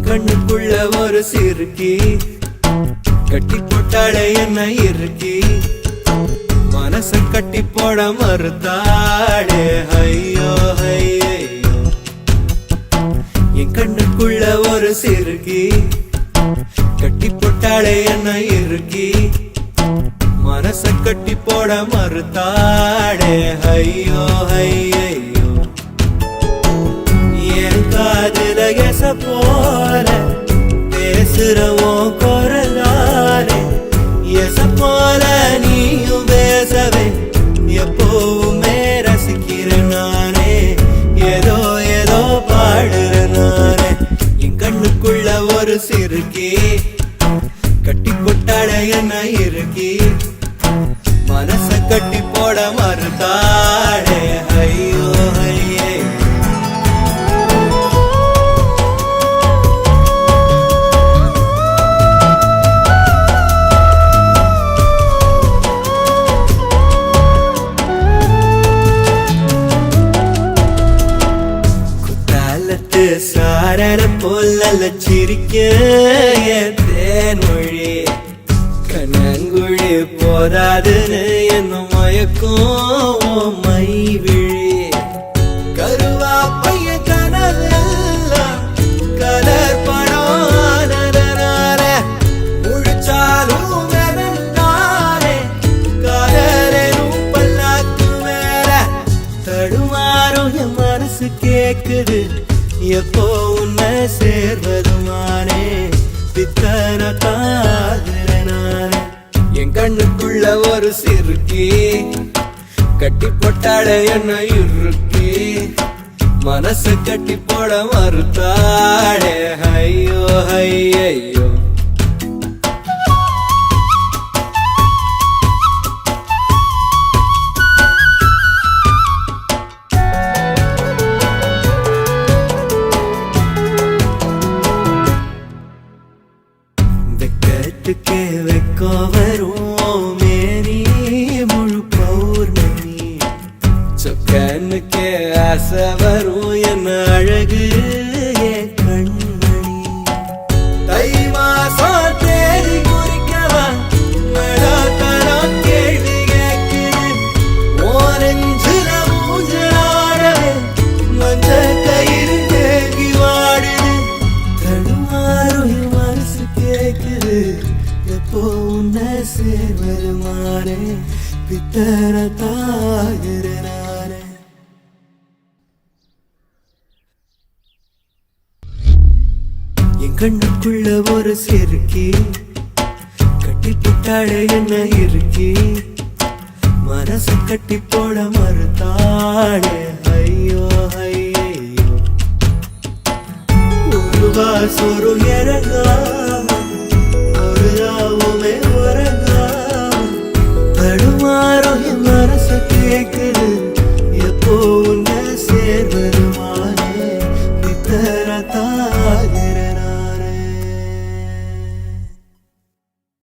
கண்ணுக்குள்ள ஒரு சிறுக்கி கட்டி போட்டாளே என்ன இருக்கி மனச கட்டி போட மறுத்தாளே ஐயோ ஐயோ என் கண்ணுக்குள்ள ஒரு சிறுக்கி கட்டி போட்டாளே என்ன இருக்கி மனச கட்டி போட மறுத்தாளே ஐயோ ஐயோ என் காதுல எச போல பேசுறவோ குரலாலே எச போல நீயும் பேசவே எப்பவுமே ரசிக்கிறேன் நானே ஏதோ ஏதோ பாடுறேன் நானே என் கண்ணுக்குள்ள ஒரு சிறுக்கி கட்டி போட்டாட என்ன இருக்கி மனச கட்டி போட மறுத்தாடே ஐயோ ஐயே சாரர போல சிரிக்க தேன்மொழி கண்ணங்குழி போதாதுன்னு என்ன மயக்கும் மை விழி கருவா பைய கனவெல்லாம் கலர் படம் முழிச்சாலும் தானே கலரும் பல்லாக்கு மேல தடுமாறும் என் மனசு கேக்குது எப்போ உன்னை சேர்வதுமானே பித்தன தாகிறனானே என் கண்ணுக்குள்ள ஒரு சிறுக்கி கட்டி போட்டாட என்ன இருக்கி மனச கட்டி போட மறுத்தாடே ஐயோ ஐயோ வெக்கத்துக்கே வெக்கோ வரும் மேரி முழு பௌர்ணமி சொக்கனுக்கே ஆசை வரும் என்ன அழகு என் கண்மணி தை மாசம் தேடி குறிக்கவா தரம் கேள்வி கேட்குது ஓரஞ்சுல மூஞ்சாடவே மஞ்ச கயிறு தேங்கி வாடுது தடுமாறும் என் மனசு கேக்குது எப்போ உன்னை சேர்வருமானே பித்தன தாகிறனானே என் கண்ணுக்குள்ள ஒரு சிறுக்கி கட்டி போட்டாளே என்ன இருக்கி மனசு கட்டி போட மறுத்தாளே ஐயோ ஐயோ ஒரு வாசொரு இறங்காம ஒரு ராவுமே உறங்காம தடுமாறும் என் மனசு கேக்குது